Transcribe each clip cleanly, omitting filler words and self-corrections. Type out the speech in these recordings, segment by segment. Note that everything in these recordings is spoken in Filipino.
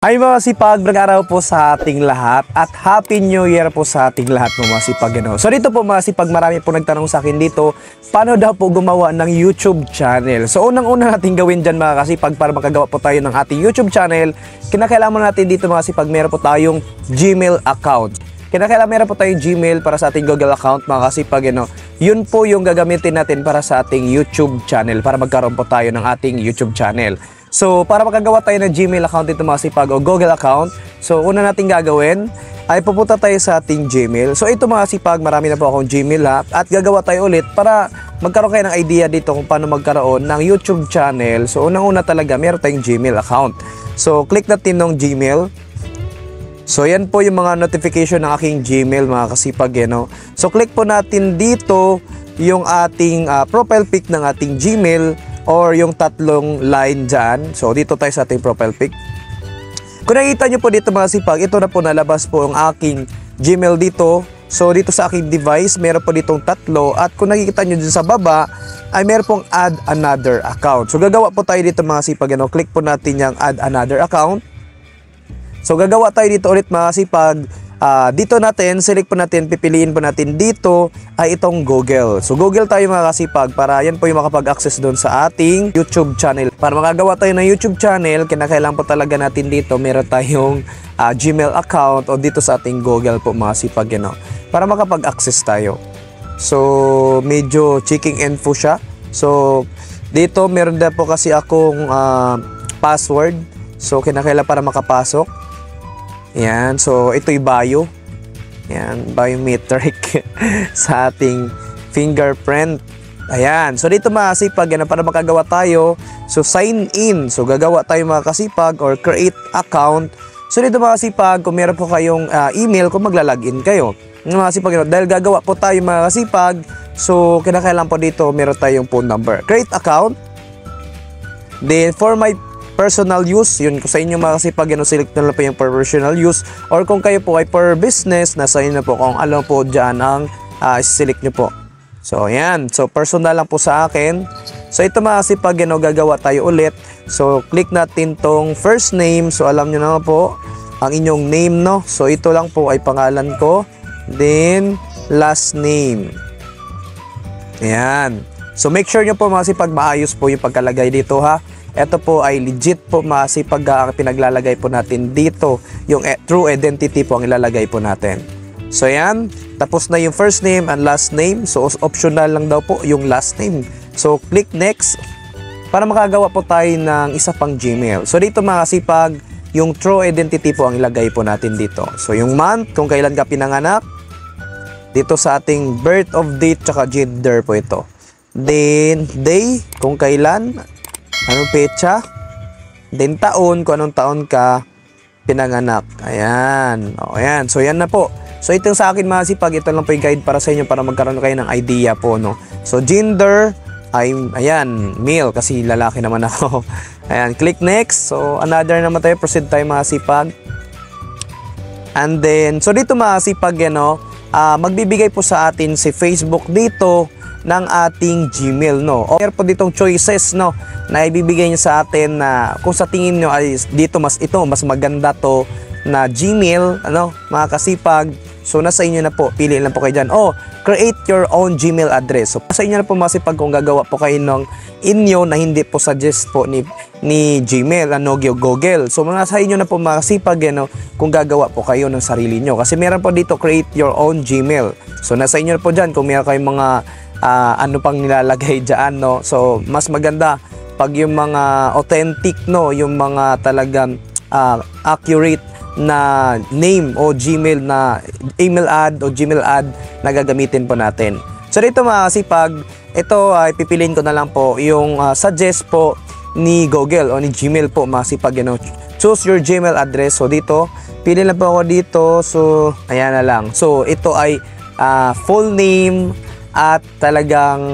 Ay mga sipag, magandang araw po sa ating lahat at Happy New Year po sa ating lahat mga sipag. So dito po mga sipag, marami po nagtanong sa akin dito, paano daw po gumawa ng YouTube channel? So unang-una natin gawin dyan mga kasipag para makagawa po tayo ng ating YouTube channel, kinakailangan natin dito mga sipag, meron po tayong Gmail account. Kinakailangan meron po tayong Gmail para sa ating Google account mga kasipag. Yun po yung gagamitin natin para sa ating YouTube channel, para magkaroon po tayo ng ating YouTube channel. So, para makagawa tayo ng Gmail account dito mga sipag o Google account, so una natin gagawin ay pupunta tayo sa ating Gmail. So, ito mga sipag, marami na po akong Gmail at gagawa tayo ulit para magkaroon kayo ng idea dito kung paano magkaroon ng YouTube channel. So, unang-una talaga, meron tayong Gmail account. So, click natin ng Gmail. So, yan po yung mga notification ng aking Gmail mga kasipag. So, click po natin dito yung ating profile pic ng ating Gmail or yung tatlong line dyan. So, dito tayo sa ating profile pic. Kung nakikita nyo po dito mga sipag, ito na po nalabas po ang aking Gmail dito. So, dito sa aking device, meron po ditong tatlo. At kung nakikita nyo dyan sa baba, ay meron pong add another account. So, gagawa po tayo dito mga sipag. Click po natin yung add another account. So, gagawa tayo dito ulit mga sipag. Dito natin, select po natin, pipiliin po natin dito ay itong Google. So, Google tayo mga kasipag para yan po yung makapag-access doon sa ating YouTube channel. Para makagawa tayo ng YouTube channel, kinakailangan po talaga natin dito, meron tayong Gmail account o dito sa ating Google po mga sipag. Para makapag-access tayo. So, medyo checking info siya. So, dito meron na po kasi akong password. So, kinakailangan para makapasok. Yan, so ito'y bio. Yan, biometric sa ating fingerprint. Ayan, so dito mga kasipag, para makagawa tayo, so sign in. So gagawa tayo mga kasipag or create account. So dito mga kasipag, kung meron po kayong email, kung maglalagin kayo. Mga kasipag, dahil gagawa po tayo mga kasipag, so kinakailangan po dito, meron tayong phone number. Create account. Then for my personal use, yun kung sa inyo mga kasipag, select na lang po yung personal use, or kung kayo po ay for business, nasa inyo na po kung alam po dyan ang select nyo po. So yan, so personal lang po sa akin. So ito mga kasipag, gagawa tayo ulit. So click natin tong first name. So alam nyo na po ang inyong name, no? So ito lang po ay pangalan ko, then last name. Yan, so make sure nyo po mga kasipag, maayos po yung pagkalagay dito ha. Ito po ay legit po masipag ang pinaglalagay po natin dito. Yung true identity po ang ilalagay po natin. So yan, tapos na yung first name and last name. So optional lang daw po yung last name. So click next para makagawa po tayo ng isa pang Gmail. So dito mga kasipag, yung true identity po ang ilagay po natin dito. So yung month, kung kailan ka pinanganak. Dito sa ating birth of date tsaka gender po ito. Then day, kung kailan, anong petsa, then taon, kung anong taon ka pinanganak. Ayan. O, ayan. So, yan na po. So, ito sa akin mga sipag, ito lang po yung guide para sa inyo para magkaroon kayo ng idea po, no? So, gender, ayan, male, kasi lalaki naman ako. Ayan, click next. So, another naman tayo. Proceed tayo mga sipag. And then, so dito mga sipag, magbibigay po sa atin si Facebook dito ng ating Gmail, no? O meron po ditong choices, no, na ibibigay niyo sa atin na kung sa tingin niyo ay dito mas maganda to na Gmail, mga kasipag. So nasa inyo na po, pili lang po kayo diyan. Create your own Gmail address. So sa inyo na po mga kasipag kung gagawa po kayo ng inyo na hindi po suggest po ni Gmail, Google. So nasa inyo na po mga kasipag, kung gagawa po kayo ng sarili nyo. Kasi meron po dito create your own Gmail. So nasa inyo na po diyan kung meron kayong mga ano pang nilalagay dyan, no? So, mas maganda pag yung mga authentic, no? Yung mga talagang accurate na name o Gmail na email ad o Gmail ad na gagamitin po natin. So, dito mga kasipag, ito ay pipiliin ko na lang po yung suggest po ni Google o ni Gmail po mga kasipag, choose your Gmail address. So, dito, pili lang po ako dito. So, ayan na lang. So, ito ay full name at talagang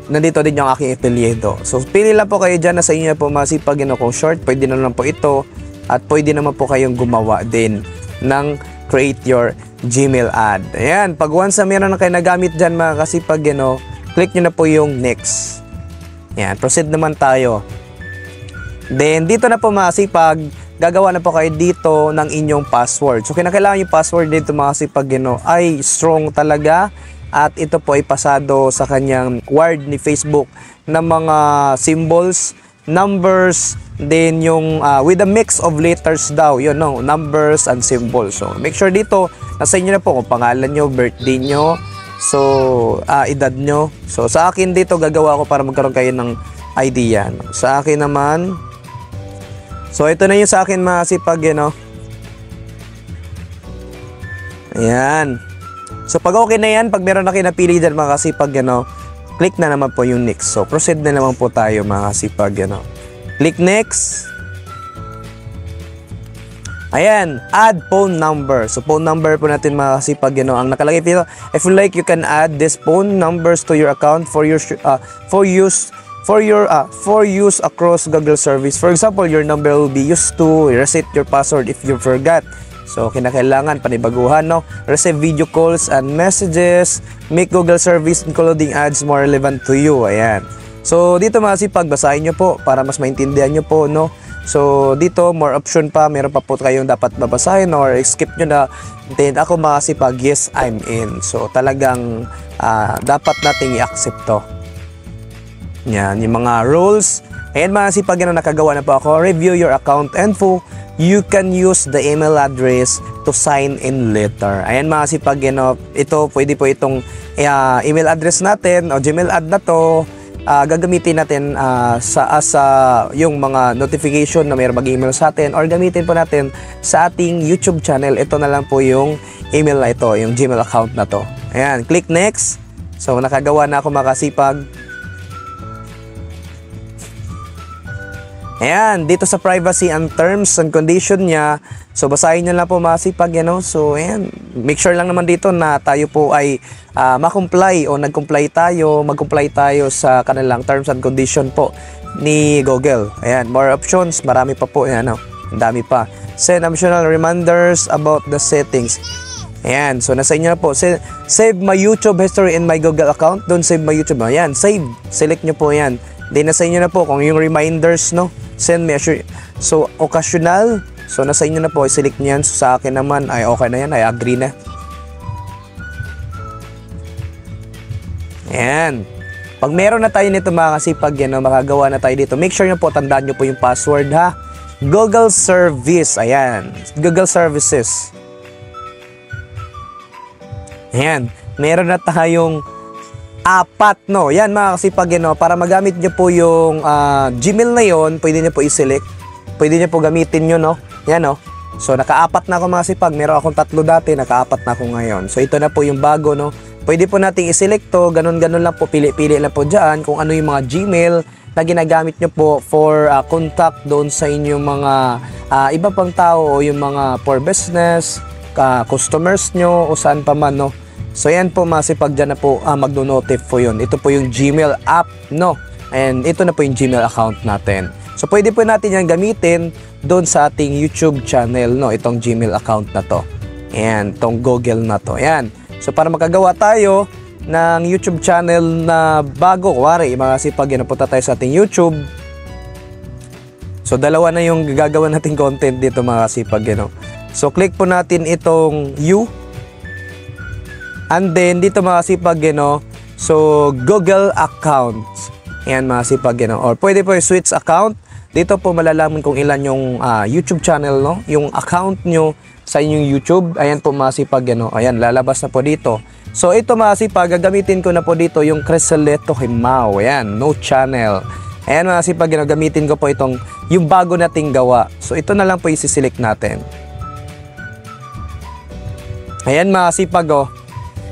nandito din yung aking apelyido. So, pili lang po kayo dyan na sa inyo po masipag, kung short, pwede na lang po ito. At pwede naman po kayong gumawa din ng create your Gmail ad. Ayan, pag once na meron na kayo nagamit dyan mga kasipag, click nyo na po yung next. Ayan, proceed naman tayo. Then, dito na po masipag, gagawa na po kayo dito ng inyong password. So kinakailangan yung password dito mga kasipag ay strong talaga, at ito po ay pasado sa kanyang word ni Facebook ng mga symbols, numbers, then yung with a mix of letters daw, yun, no, numbers and symbols. So make sure dito nasa inyo na po kung pangalan nyo, birthday nyo, so edad nyo. So sa akin dito gagawa ko para magkaroon kayo ng idea, no? Sa akin naman, so ito na yung sa akin mga kasipag, ayan. So pag okay na yan, pag meron na kayo napili dyan mga kasipag, click na naman po yung next. So proceed na naman po tayo mga kasipag, click next. Ayan, add phone number. So phone number po natin mga kasipag, ang nakalagay dito, if you like, you can add this phone numbers to your account for use across Google service. For example, your number will be used to reset your password if you forgot. So kinakailangan panibaguhan, no? Receive video calls and messages, make Google service including ads more relevant to you. Ayan. So dito mga kasipag, basahin nyo po para mas maintindihan nyo po, no? So dito more option pa, meron pa po kayong dapat babasahin or skip nyo na. Then ako mga kasipag, yes, I'm in. So talagang dapat nating i-accept to. Yan, yung mga rules. Ayan mga kasipag, nakagawa na po ako. Review your account info. You can use the email address to sign in later. Ayan mga kasipag, ito pwede po itong email address natin o Gmail ad na to, gagamitin natin sa yung mga notification na mayroong mag-email sa atin, or gamitin po natin sa ating YouTube channel. Ito na lang po yung email na ito, yung Gmail account na to. Ayan, click next. So nakagawa na ako mga kasipag. Ayan, dito sa privacy and terms and condition niya, so basahin nyo lang po mga kasipag, so ayan, make sure lang naman dito na tayo po ay mag-comply tayo sa kanilang terms and condition po ni Google. Ayan, more options, marami pa po, ayan, ang dami pa. Send additional reminders about the settings. Ayan, so nasa inyo na po. Save my YouTube history in my Google account. Don't save my YouTube. Ayan, save, select nyo po yan. Then nasa inyo na po kung yung reminders, no, send me so occasional, so nasa inyo na po, i-select nyo yan. So sa akin naman ay okay na yan, ay agree na. Ayan, pag meron na tayo nito mga kasipag, makagawa na tayo dito, make sure nyo po, tandaan nyo po yung password, ha. Google Service, ayan, Google Services. Ayan, meron na tayong 4, no? Yan mga kasipag, para magamit nyo po yung Gmail na yon, pwede nyo po i-select. Pwede nyo po gamitin nyo, no? Yan, no? So, naka-4 na ako mga kasipag. Meron akong 3 dati, naka-4 na ako ngayon. So, ito na po yung bago, no? Pwede po nating i-select to. Ganun-ganun lang po. Pili-pili lang po dyan kung ano yung mga Gmail na ginagamit nyo po for contact doon sa inyong mga iba pang tao, o yung mga for business, customers nyo, o saan pa man, no? So yan po mga kasipag, dyan na po magno-notif po yun. Ito po yung Gmail app, no? And ito na po yung Gmail account natin. So pwede po natin yan gamitin doon sa ating YouTube channel, no? Itong Gmail account na to. Ayan, itong Google na to. Ayan. So para makagawa tayo ng YouTube channel na bago, kuwari, mga kasipag, punta tayo sa ating YouTube. So dalawa na yung gagawin nating content dito mga kasipag, So click po natin itong U. And then, dito mga kasipag, so Google Accounts. Ayan mga kasipag, or pwede po yung switch account. Dito po malalaman kung ilan yung YouTube channel, no? Yung account nyo sa inyong YouTube. Ayan po mga kasipag, ayan, lalabas na po dito. So ito mga kasipag, gagamitin ko na po dito yung Cresceleto Himao. Ayan, no channel. Ayan mga kasipag, gamitin ko po itong, yung bago nating gawa. So ito na lang po isi-select natin. Ayan mga kasipag,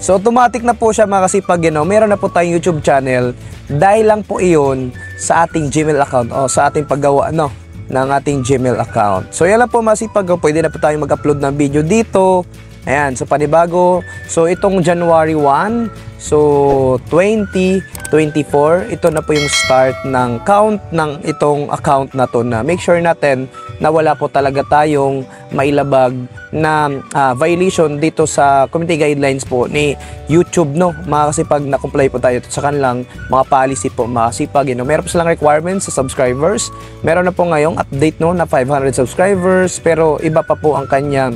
so automatic na po siya mga kasipag, meron na po tayong YouTube channel dahil lang po iyon sa ating Gmail account o sa ating paggawa ng ating Gmail account. So yan lang po mga kasipag, pwede na po tayong mag-upload ng video dito. Ayan, so panibago. So itong January 1, So 2024, ito na po yung start ng count ng itong account na to, na make sure natin na wala po talaga tayong mailabag na violation dito sa community guidelines po ni YouTube, no. Mga kasipag, na-comply po tayo sa kanilang mga policy po, mga kasipag, meron po silang requirements sa subscribers. Meron na po ngayong update, no, na 500 subscribers, pero iba pa po ang kanya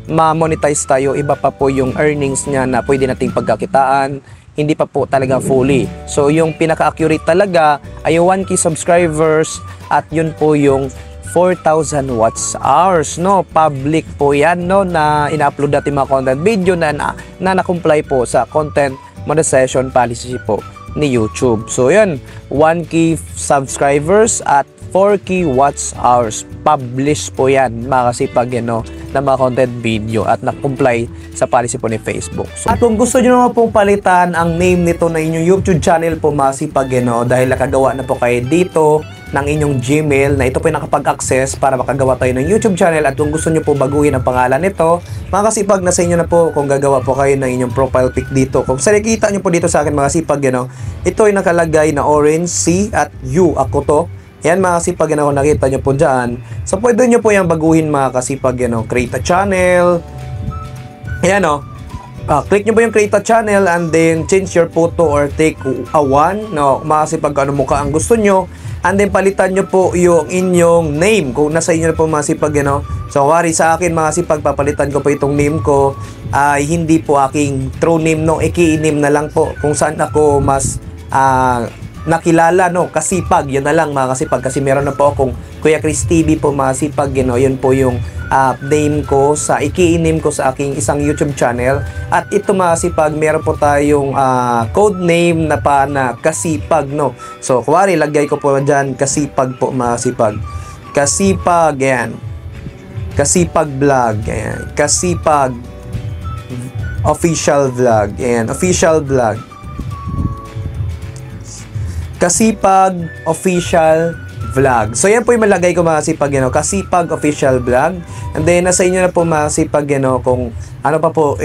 ma-monetize tayo, iba pa po yung earnings niya na pwede nating pagkakitaan, hindi pa po talaga fully. So yung pinaka-accurate talaga ay 1K subscribers, at yun po yung 4,000 watts hours, no. Public po yan, no, na ina-upload natin mga content video na na-comply po sa content monetization policy po ni YouTube. So yun, 1K subscribers at 4K watts hours, publish po yan, mga kasipag, no, na mga content video at na-comply sa policy po ni Facebook. So, at kung gusto nyo naman pong palitan ang name nito na inyong YouTube channel po, mga kasipag, no, dahil nakagawa na po kayo dito ng inyong Gmail, na ito po yung nakapag-access para makagawa tayo ng YouTube channel, at kung gusto nyo po baguhin ang pangalan nito, mga kasipag, nasa inyo na po kung gagawa po kayo ng inyong profile pic dito. Kung sa nakikita nyo po dito sa akin, mga kasipag, no, ito ay nakalagay na orange C at U, ako to. Yan, mga kasipag, kung nakita nyo po dyan. So pwede nyo po yung baguhin, mga kasipag, create a channel. Ayan, o. Click nyo po yung create a channel and then change your photo or take a one, no, mga kasipag, ano mukha ang gusto nyo. And then palitan nyo po yung inyong name kung nasa inyo na po, mga kasipag, So wari sa akin, mga kasipag, papalitan ko po itong name ko ay hindi po aking true name, no, name na lang po kung saan ako mas nakilala, no, kasipag, yun na lang, mga kasipag, kasi meron na po akong Kuya Chris TV po, mga kasipag, yun po yung name ko sa name ko sa aking isang YouTube channel. At ito, mga kasipag, meron po tayong code name na pa na kasipag, no. So kuwari, lagay ko po dyan kasipag po, mga kasipag, kasipag, yan, kasipag vlog, yan, kasipag official vlog, yan, official vlog, kasipag official vlog. So yan po yung malagay ko, mga kasipag, kasipag official vlog. And then nasa inyo na po, mga kasipag, kung ano pa po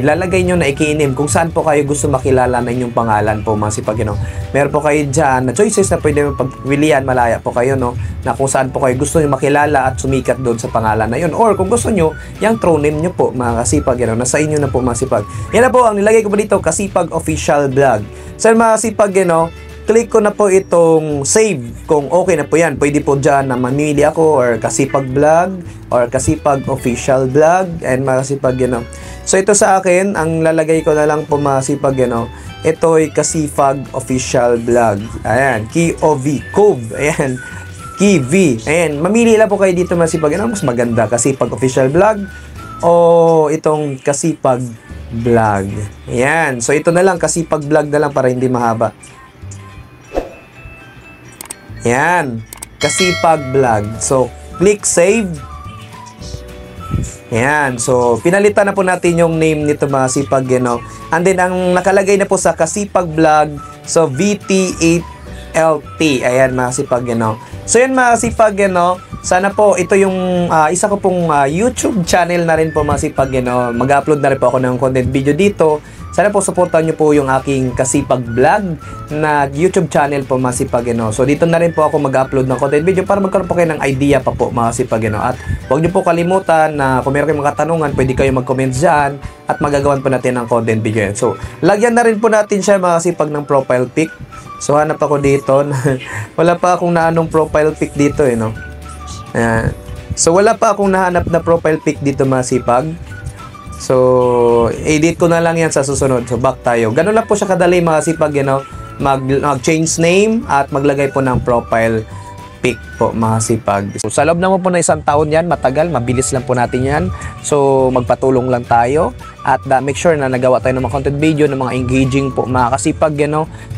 lalagay nyo na i-name, kung saan po kayo gusto makilala na inyong pangalan po, mga kasipag, meron po kayo dyan na choices na pwede pagpilian, malaya po kayo, no, na kung saan po kayo gusto nyo makilala at sumikat doon sa pangalan na yun, or kung gusto nyo yung true name nyo po, mga kasipag, nasa inyo na po, mga kasipag. Yan na po ang nilagay ko po dito, kasipag official vlog. So mga kasipag, click ko na po itong save. Kung okay na po yan, pwede po dyan na mamili ako or kasipag vlog or kasipag official vlog, and mga kasipag, So ito sa akin, ang lalagay ko na lang po, mga kasipag, ito ay kasipag official vlog. Ayan, KOV, KOV, ayan, KV. Ayan, mamili lang po kayo dito, mga kasipag, mas maganda, kasipag official vlog o itong kasipag vlog. Ayan, so ito na lang, kasipag vlog na lang para hindi mahaba. Yan, kasipag vlog. So, click save. Yan, so pinalitan na po natin yung name nito, mga kasipag, And then ang nakalagay na po sa kasipag vlog, so VT8LT. Ayan, mga kasipag, So yan, mga kasipag, sana po ito yung isa ko pong YouTube channel na rin po, mga kasipag, mag-upload na rin po ako ng content video dito. Sana po supportan nyo po yung aking kasipag vlog na YouTube channel po, mga kasipag, So dito na rin po ako mag-upload ng content video para magkaroon po kayo ng idea pa po, mga kasipag, At huwag nyo po kalimutan na kung meron kayong mga katanungan, pwede kayo mag-comment dyan at magagawan po natin ng content video yan. So lagyan na rin po natin siya, mga kasipag, ng profile pic. So hanap ako dito. Wala pa akong naanong profile pic dito, no? Ayan. So wala pa akong nahanap na profile pic dito, mga kasipag. So, edit ko na lang yan sa susunod. So, back tayo. Ganun lang po siya kadali, mga kasipag, mag-change name at maglagay po ng profile pic po, mga kasipag. So, sa loob naman po na isang taon yan, matagal, mabilis lang po natin yan. So, magpatulong lang tayo at make sure na nagawa tayo ng mga content video, ng mga engaging po, mga kasipag,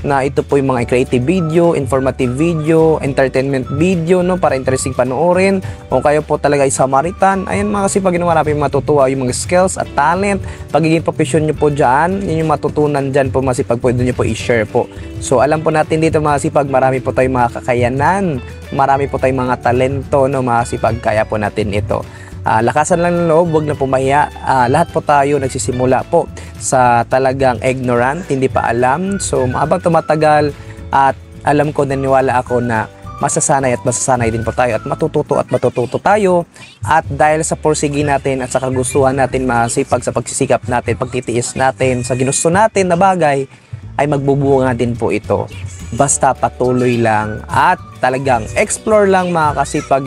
na ito po yung mga creative video, informative video, entertainment video, para interesting panoorin. Kung kayo po talaga ay Samaritan, ayan, mga kasipag, marami matutuwa yung mga skills at talent, pagiging profession nyo po dyan, yun yung matutunan dyan po, mga kasipag, pwede nyo po i-share po. So, alam po natin dito, mga kasipag, marami po tayong mga kakayanan, marami po tayong mga talento, mga kasipag, kaya po natin ito. Lakasan lang ng loob, huwag na pumahiya. Lahat po tayo nagsisimula po sa talagang ignorant, hindi pa alam. So habang tumatagal at alam ko, naniwala ako na masasanay at masasanay din po tayo at matututo tayo. At dahil sa porsige natin at sa kagustuhan natin masipag sa pagsisikap natin, pagtitiis natin sa ginusto natin na bagay, ay magbubunga din po ito. Basta patuloy lang at talagang explore lang mga kasipag,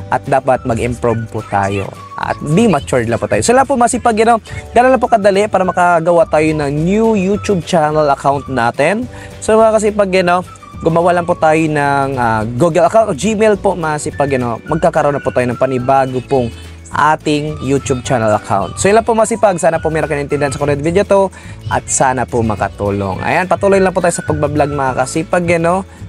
at dapat mag-improve po tayo. At be matured lang po tayo. So lang po masipag, gano'n lang po kadali para makagawa tayo ng new YouTube channel account natin. So mga kasipag, gumawa lang po tayo ng Google account o Gmail po masipag, magkakaroon na po tayo ng panibago pong ating YouTube channel account. So yun lang po masipag, sana po meron kayo naintindihan sa current video to at sana po makatulong. Ayan, patuloy lang po tayo sa pagbablog mga kasipag,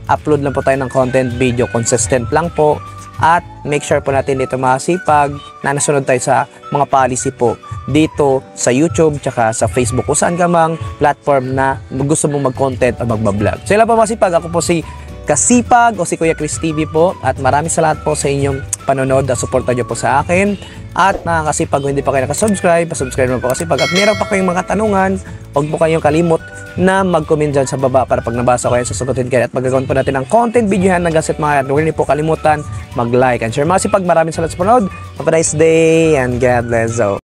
upload lang po tayo ng content video, consistent lang po. At make sure po natin dito mga sipag na nasunod tayo sa mga policy po dito sa YouTube tsaka sa Facebook o saan ka mang platform na gusto mong mag-content o magbablog. So yun lang po mga sipag, ako po si Kasipag o si Kuya Chris TV po at maraming salamat po sa inyong panonood at suporta nyo po sa akin. At mga kasipag, kung hindi pa kayo nakasubscribe, pasubscribe mo po kasipag. At meron pa kayong mga tanungan, huwag po kayong kalimot na mag-comment dyan sa baba para pag nabasa ko yan, sasagutin kayo at magagawin po natin ng content videohan ng gaset mga yan. Huwag niyo po kalimutan mag-like and share. Mga kasipag, maraming salamat sa panonood. Have a nice day and God bless you.